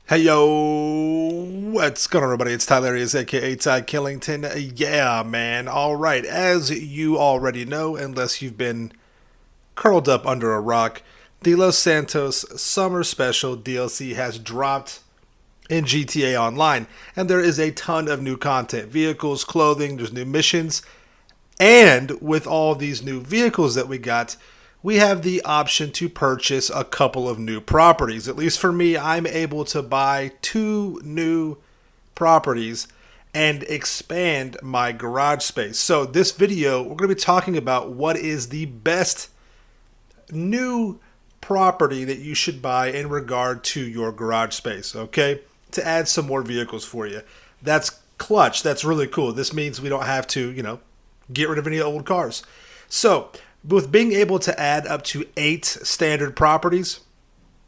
Hey yo, what's going on everybody? It's Tylarious aka Ty Killington. Yeah, man. Alright, as you already know, unless you've been curled up under a rock, the Los Santos Summer Special DLC has dropped in GTA Online, and there is a ton of new content. Vehicles, clothing, there's new missions, and with all these new vehicles that we have the option to purchase a couple of new properties. At least for me, I'm able to buy two new properties and expand my garage space. So this video, we're going to be talking about what is the best new property that you should buy in regard to your garage space, okay? To add some more vehicles for you. That's clutch. That's really cool. This means we don't have to, get rid of any old cars. So, with being able to add up to 8 standard properties,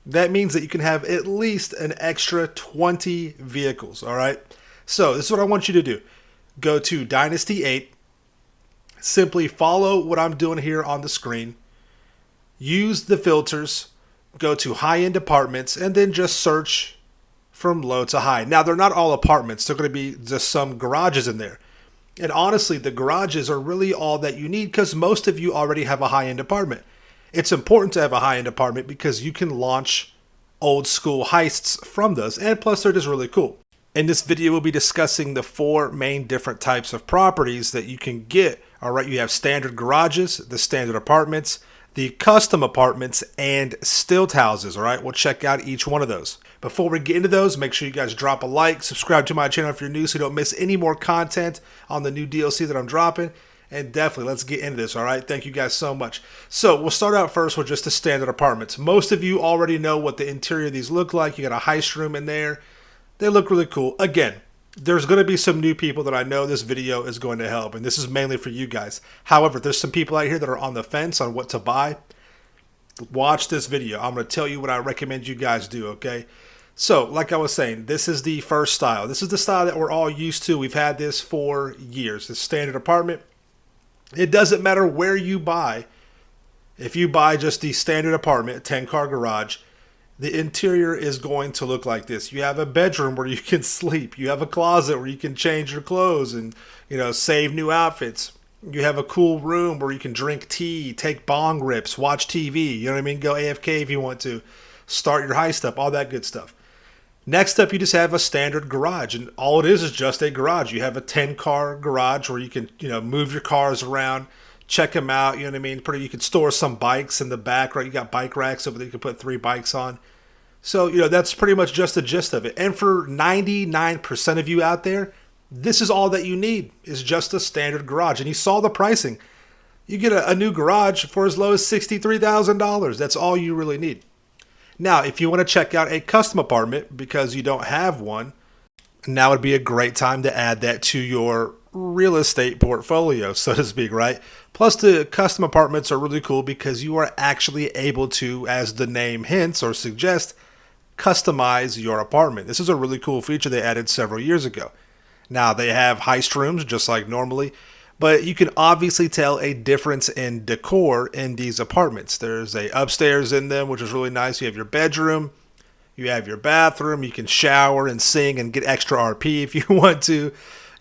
that means that you can have at least an extra 20 vehicles, all right? So, this is what I want you to do. Go to Dynasty 8, simply follow what I'm doing here on the screen, use the filters, go to high-end apartments, and then just search from low to high. Now, they're not all apartments. They're going to be just some garages in there. And honestly, the garages are really all that you need because most of you already have a high-end apartment. It's important to have a high-end apartment because you can launch old school heists from those. And plus, they're just really cool. In this video, we'll be discussing the 4 main different types of properties that you can get. All right, you have standard garages, the standard apartments, the custom apartments, and stilt houses. All right, we'll check out each one of those. Before we get into those, make sure you guys drop a like, subscribe to my channel if you're new so you don't miss any more content on the new DLC that I'm dropping. And definitely, let's get into this, all right? Thank you guys so much. So, we'll start out first with just the standard apartments. Most of you already know what the interior of these look like. You got a heist room in there. They look really cool. Again, there's going to be some new people that I know this video is going to help, and this is mainly for you guys. However, there's some people out here that are on the fence on what to buy. Watch this video. I'm going to tell you what I recommend you guys do, okay? So, like I was saying, this is the first style. This is the style that we're all used to. We've had this for years. The standard apartment. It doesn't matter where you buy. If you buy just the standard apartment, 10-car garage, the interior is going to look like this. You have a bedroom where you can sleep. You have a closet where you can change your clothes and, save new outfits. You have a cool room where you can drink tea, take bong rips, watch TV. You know what I mean? Go AFK if you want to. Start your heist up, all that good stuff. Next up, you just have a standard garage, and all it is just a garage. You have a 10-car garage where you can, move your cars around, check them out. You know what I mean? You can store some bikes in the back, right? You got bike racks over there. You can put 3 bikes on. So, that's pretty much just the gist of it. And for 99% of you out there, this is all that you need is just a standard garage. And you saw the pricing. You get a new garage for as low as $63,000. That's all you really need. Now, if you want to check out a custom apartment because you don't have one, now would be a great time to add that to your real estate portfolio, so to speak, right? Plus, the custom apartments are really cool because you are actually able to, as the name hints or suggests, customize your apartment. This is a really cool feature they added several years ago. Now, they have heist rooms just like normally, but you can obviously tell a difference in decor in these apartments. There's a upstairs in them, which is really nice. You have your bedroom, you have your bathroom, you can shower and sing and get extra RP if you want to.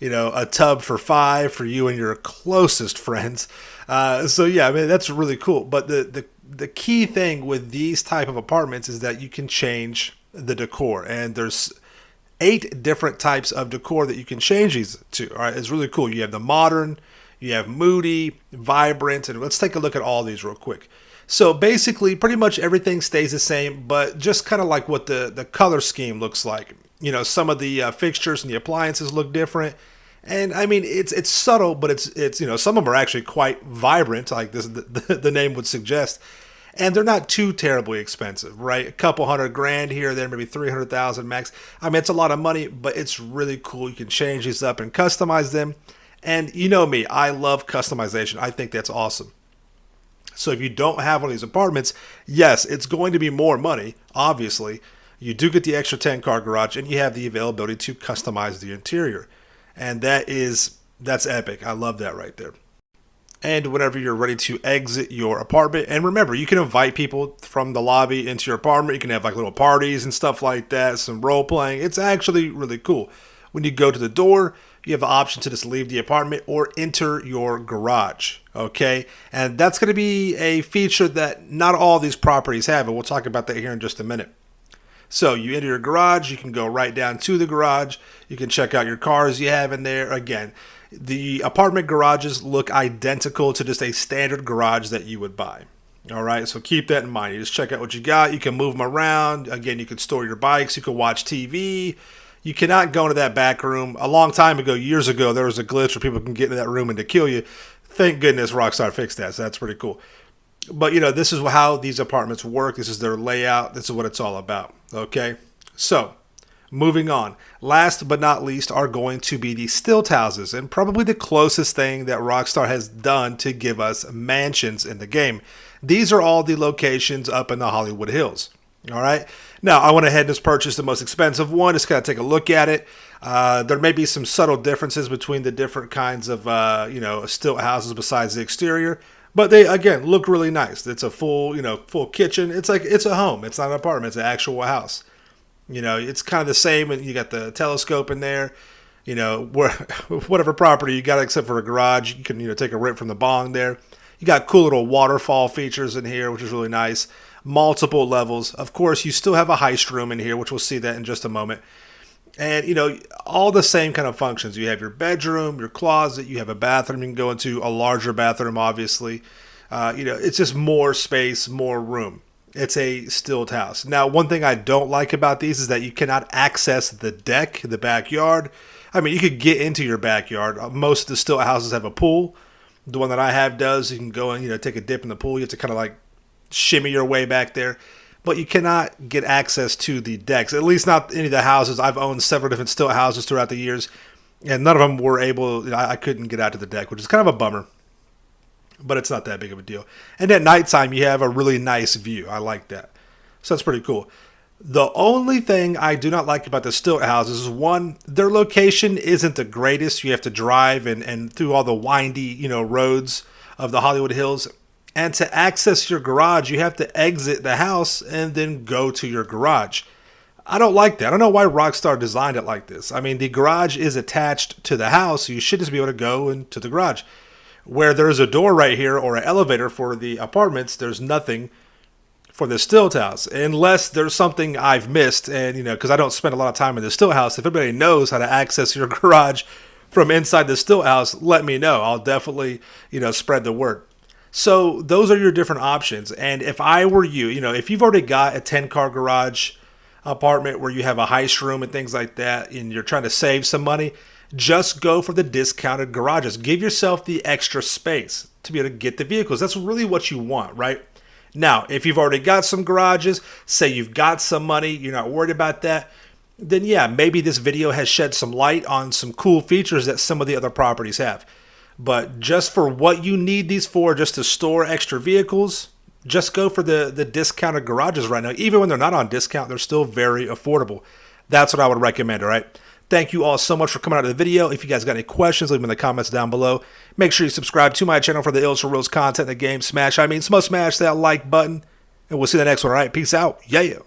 A tub for 5 for you and your closest friends. So yeah, I mean, that's really cool. But the key thing with these type of apartments is that you can change the decor, and there's 8 different types of decor that you can change these to. All right, it's really cool. You have the modern, you have moody, vibrant, and let's take a look at all these real quick. So basically, pretty much everything stays the same, but just kind of like what the color scheme looks like. Some of the fixtures and the appliances look different, and I mean it's subtle, but it's some of them are actually quite vibrant, like the name would suggest. And they're not too terribly expensive, right? A couple $100,000 here, there, maybe 300,000 max. I mean, it's a lot of money, but it's really cool. You can change these up and customize them. And you know me, I love customization. I think that's awesome. So if you don't have one of these apartments, yes, it's going to be more money, obviously. You do get the extra 10-car garage, and you have the availability to customize the interior. And that's epic. I love that right there. And whenever you're ready to exit your apartment, and remember, you can invite people from the lobby into your apartment. You can have like little parties and stuff like that, some role playing. It's actually really cool. When you go to the door, you have the option to just leave the apartment or enter your garage. Okay, and that's going to be a feature that not all these properties have, and we'll talk about that here in just a minute. So you enter your garage, you can go right down to the garage, you can check out your cars you have in there. Again, the apartment garages look identical to just a standard garage that you would buy. All right, so keep that in mind. You just check out what you got, you can move them around. Again, you can store your bikes, you can watch TV. You cannot go into that back room. A long time ago, years ago, there was a glitch where people can get into that room and to kill you. Thank goodness Rockstar fixed that, so that's pretty cool. But, this is how these apartments work. This is their layout. This is what it's all about. Okay? So, moving on. Last but not least are going to be the Stilt houses, and probably the closest thing that Rockstar has done to give us mansions in the game. These are all the locations up in the Hollywood Hills. All right? Now, I went ahead and just purchased the most expensive one. Just got to take a look at it. There may be some subtle differences between the different kinds of, stilt houses besides the exterior. But they, again, look really nice. It's a full kitchen. It's like, it's a home. It's not an apartment. It's an actual house. It's kind of the same. You got the telescope in there. Where whatever property you got except for a garage, you can, take a rip from the bong there. You got cool little waterfall features in here, which is really nice. Multiple levels. Of course, you still have a heist room in here, which we'll see that in just a moment. And, all the same kind of functions. You have your bedroom, your closet, you have a bathroom. You can go into a larger bathroom, obviously. It's just more space, more room. It's a Stilt house. Now, one thing I don't like about these is that you cannot access the deck, the backyard. I mean, you could get into your backyard. Most of the Stilt houses have a pool. The one that I have does. You can go and, take a dip in the pool. You have to kind of like shimmy your way back there. But you cannot get access to the decks, at least not any of the houses. I've owned several different Stilt houses throughout the years, and none of them were able, I couldn't get out to the deck, which is kind of a bummer, but it's not that big of a deal. And at nighttime, you have a really nice view. I like that. So that's pretty cool. The only thing I do not like about the Stilt houses is, one, their location isn't the greatest. You have to drive and through all the windy, roads of the Hollywood Hills. And to access your garage, you have to exit the house and then go to your garage. I don't like that. I don't know why Rockstar designed it like this. I mean, the garage is attached to the house, so you should just be able to go into the garage. Where there's a door right here or an elevator for the apartments, there's nothing for the Stilt house. Unless there's something I've missed, and, because I don't spend a lot of time in the Stilt house. If everybody knows how to access your garage from inside the Stilt house, let me know. I'll definitely, spread the word. So those are your different options. And if I were you, if you've already got a 10-car garage apartment where you have a heist room and things like that, and you're trying to save some money, just go for the discounted garages. Give yourself the extra space to be able to get the vehicles. That's really what you want, right? Now, if you've already got some garages, say you've got some money, you're not worried about that, then yeah, maybe this video has shed some light on some cool features that some of the other properties have. But just for what you need these for, just to store extra vehicles, just go for the discounted garages right now. Even when they're not on discount, they're still very affordable. That's what I would recommend, all right? Thank you all so much for coming out of the video. If you guys got any questions, leave them in the comments down below. Make sure you subscribe to my channel for the Ills for Reals content in the game. Smash that like button. And we'll see you in the next one, all right? Peace out. Yeah.